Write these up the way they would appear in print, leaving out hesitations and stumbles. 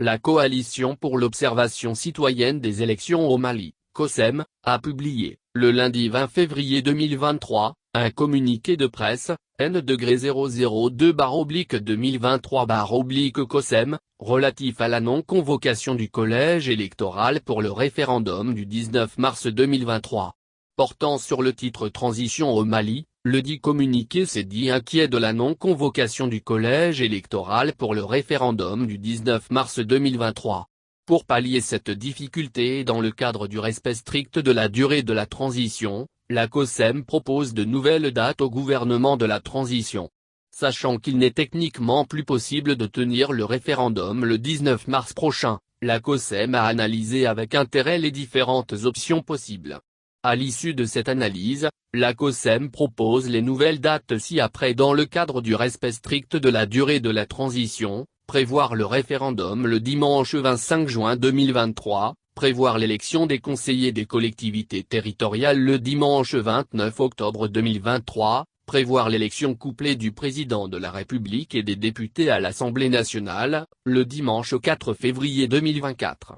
La Coalition pour l'observation citoyenne des élections au Mali, COSEM, a publié, le lundi 20 février 2023, un communiqué de presse, N-002/2023/COSEM, relatif à la non-convocation du collège électoral pour le référendum du 19 mars 2023. Portant sur le titre Transition au Mali, le dit communiqué s'est dit inquiet de la non-convocation du collège électoral pour le référendum du 19 mars 2023. Pour pallier cette difficulté et dans le cadre du respect strict de la durée de la transition, la COSEM propose de nouvelles dates au gouvernement de la transition. Sachant qu'il n'est techniquement plus possible de tenir le référendum le 19 mars prochain, la COSEM a analysé avec intérêt les différentes options possibles. À l'issue de cette analyse, la COSEM propose les nouvelles dates ci-après dans le cadre du respect strict de la durée de la transition, prévoir le référendum le dimanche 25 juin 2023, prévoir l'élection des conseillers des collectivités territoriales le dimanche 29 octobre 2023, prévoir l'élection couplée du président de la République et des députés à l'Assemblée nationale, le dimanche 4 février 2024.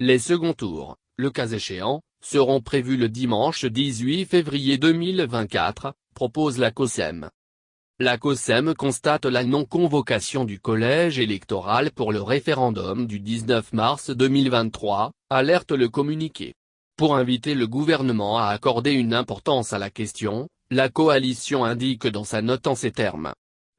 Les seconds tours, le cas échéant, seront prévus le dimanche 18 février 2024, propose la COSEM. La COSEM constate la non-convocation du collège électoral pour le référendum du 19 mars 2023, alerte le communiqué. Pour inviter le gouvernement à accorder une importance à la question, la coalition indique dans sa note en ces termes.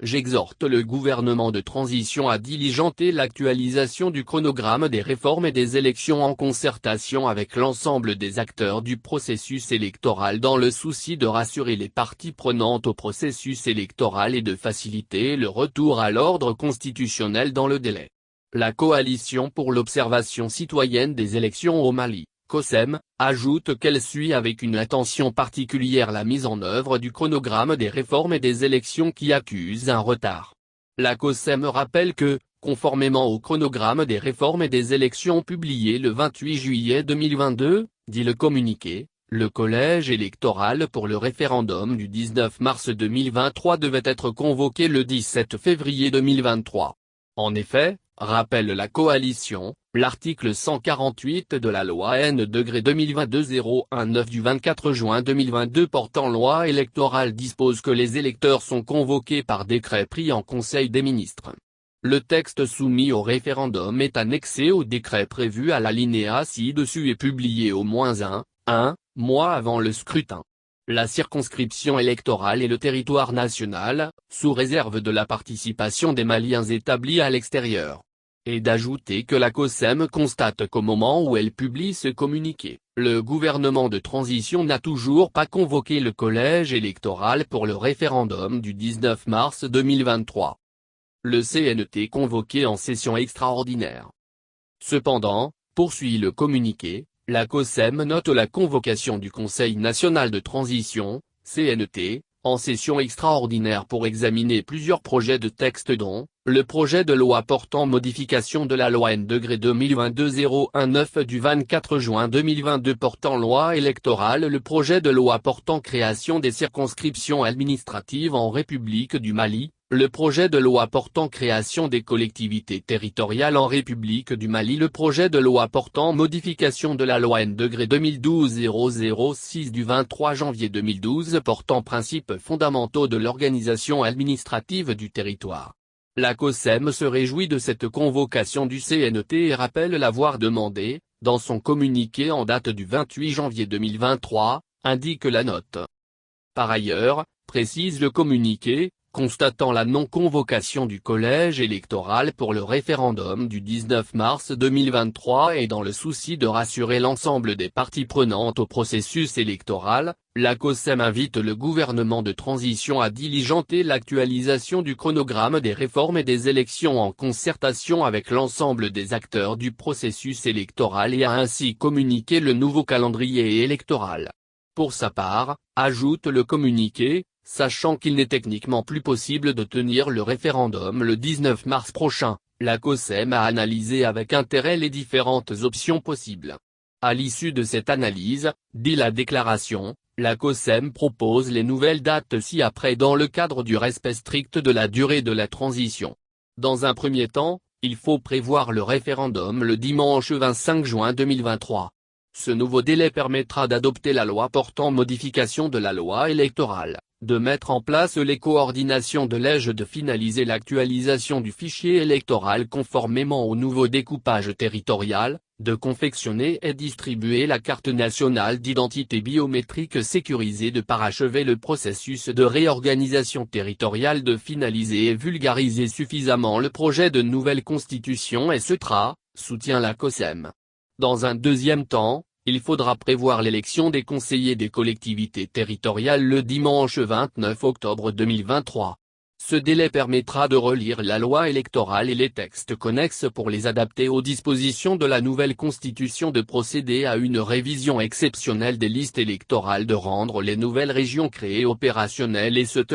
J'exhorte le gouvernement de transition à diligenter l'actualisation du chronogramme des réformes et des élections en concertation avec l'ensemble des acteurs du processus électoral dans le souci de rassurer les parties prenantes au processus électoral et de faciliter le retour à l'ordre constitutionnel dans le délai. La Coalition pour l'observation citoyenne des élections au Mali, COSEM, ajoute qu'elle suit avec une attention particulière la mise en œuvre du chronogramme des réformes et des élections qui accusent un retard. La COSEM rappelle que, conformément au chronogramme des réformes et des élections publié le 28 juillet 2022, dit le communiqué, le collège électoral pour le référendum du 19 mars 2023 devait être convoqué le 17 février 2023. En effet, rappelle la coalition, l'article 148 de la loi N-2022-019 du 24 juin 2022 portant loi électorale dispose que les électeurs sont convoqués par décret pris en Conseil des ministres. Le texte soumis au référendum est annexé au décret prévu à l'alinéa ci-dessus et publié au moins un mois avant le scrutin. La circonscription électorale et le territoire national, sous réserve de la participation des Maliens établis à l'extérieur. Et d'ajouter que la COSEM constate qu'au moment où elle publie ce communiqué, le gouvernement de transition n'a toujours pas convoqué le collège électoral pour le référendum du 19 mars 2023. Le CNT convoqué en session extraordinaire. Cependant, poursuit le communiqué, la COSEM note la convocation du Conseil national de transition, CNT, en session extraordinaire pour examiner plusieurs projets de texte dont, le projet de loi portant modification de la loi N-2022-019 du 24 juin 2022 portant loi électorale, le projet de loi portant création des circonscriptions administratives en République du Mali, le projet de loi portant création des collectivités territoriales en République du Mali, le projet de loi portant modification de la loi N-2012-006 du 23 janvier 2012 portant principes fondamentaux de l'organisation administrative du territoire. La COSEM se réjouit de cette convocation du CNT et rappelle l'avoir demandé, dans son communiqué en date du 28 janvier 2023, indique la note. Par ailleurs, précise le communiqué, constatant la non-convocation du collège électoral pour le référendum du 19 mars 2023 et dans le souci de rassurer l'ensemble des parties prenantes au processus électoral, la COSEM invite le gouvernement de transition à diligenter l'actualisation du chronogramme des réformes et des élections en concertation avec l'ensemble des acteurs du processus électoral et à ainsi communiquer le nouveau calendrier électoral. Pour sa part, ajoute le communiqué, sachant qu'il n'est techniquement plus possible de tenir le référendum le 19 mars prochain, la COSEM a analysé avec intérêt les différentes options possibles. À l'issue de cette analyse, dit la déclaration, la COSEM propose les nouvelles dates ci-après dans le cadre du respect strict de la durée de la transition. Dans un premier temps, il faut prévoir le référendum le dimanche 25 juin 2023. Ce nouveau délai permettra d'adopter la loi portant modification de la loi électorale, de mettre en place les coordinations de l'EJ, de finaliser l'actualisation du fichier électoral conformément au nouveau découpage territorial, de confectionner et distribuer la carte nationale d'identité biométrique sécurisée, de parachever le processus de réorganisation territoriale, de finaliser et vulgariser suffisamment le projet de nouvelle constitution, etc., soutient la COSEM. Dans un deuxième temps, il faudra prévoir l'élection des conseillers des collectivités territoriales le dimanche 29 octobre 2023. Ce délai permettra de relire la loi électorale et les textes connexes pour les adapter aux dispositions de la nouvelle constitution, de procéder à une révision exceptionnelle des listes électorales, de rendre les nouvelles régions créées opérationnelles, etc.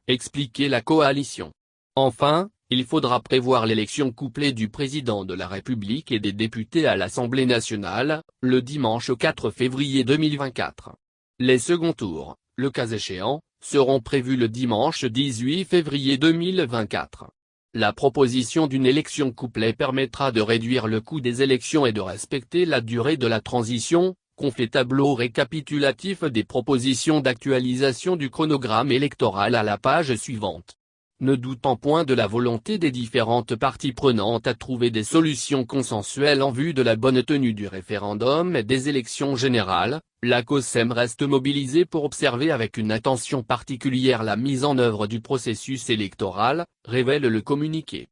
Expliquer la coalition. Enfin, il faudra prévoir l'élection couplée du président de la République et des députés à l'Assemblée nationale, le dimanche 4 février 2024. Les seconds tours, le cas échéant, seront prévus le dimanche 18 février 2024. La proposition d'une élection couplée permettra de réduire le coût des élections et de respecter la durée de la transition, confie tableau récapitulatif des propositions d'actualisation du chronogramme électoral à la page suivante. Ne doutant point de la volonté des différentes parties prenantes à trouver des solutions consensuelles en vue de la bonne tenue du référendum et des élections générales, la COSEM reste mobilisée pour observer avec une attention particulière la mise en œuvre du processus électoral, révèle le communiqué.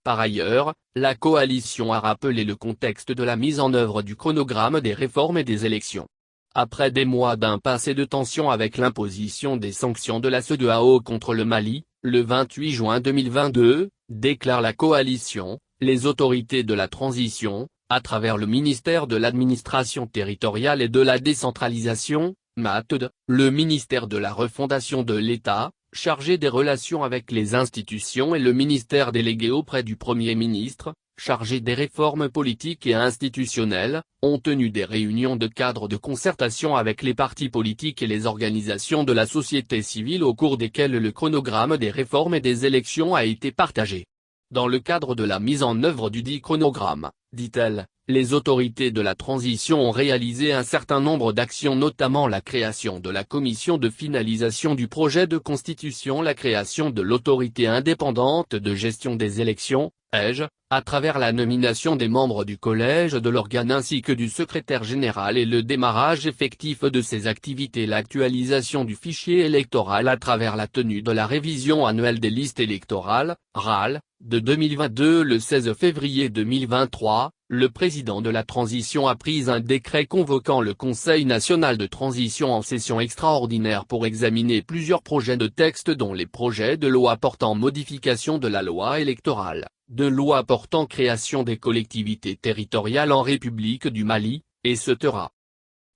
Par ailleurs, la coalition a rappelé le contexte de la mise en œuvre du chronogramme des réformes et des élections. Après des mois d'impasse et de tension avec l'imposition des sanctions de la CEDEAO contre le Mali, le 28 juin 2022, déclare la coalition, les autorités de la transition, à travers le ministère de l'Administration territoriale et de la décentralisation, MATD, le ministère de la refondation de l'État, chargé des relations avec les institutions, et le ministère délégué auprès du Premier ministre, chargé des réformes politiques et institutionnelles, ont tenu des réunions de cadre de concertation avec les partis politiques et les organisations de la société civile, au cours desquelles le chronogramme des réformes et des élections a été partagé. Dans le cadre de la mise en œuvre du dit chronogramme, dit-elle, les autorités de la transition ont réalisé un certain nombre d'actions, notamment la création de la commission de finalisation du projet de constitution, la création de l'autorité indépendante de gestion des élections, EJ, à travers la nomination des membres du collège de l'organe ainsi que du secrétaire général et le démarrage effectif de ces activités, l'actualisation du fichier électoral à travers la tenue de la révision annuelle des listes électorales, RAL, de 2022. Le 16 février 2023, le président de la transition a pris un décret convoquant le Conseil national de transition en session extraordinaire pour examiner plusieurs projets de texte, dont les projets de loi portant modification de la loi électorale, de loi portant création des collectivités territoriales en République du Mali, etc.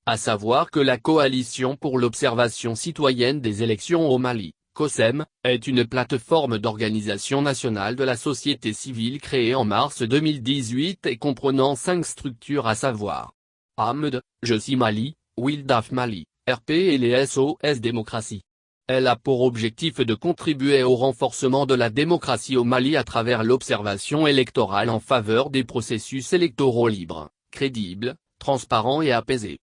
À savoir que la Coalition pour l'observation citoyenne des élections au Mali, COSEM, est une plateforme d'organisation nationale de la société civile créée en mars 2018 et comprenant 5 structures, à savoir AMD, Je suis Mali, Wildaf Mali, RP et les SOS Démocratie. Elle a pour objectif de contribuer au renforcement de la démocratie au Mali à travers l'observation électorale en faveur des processus électoraux libres, crédibles, transparents et apaisés.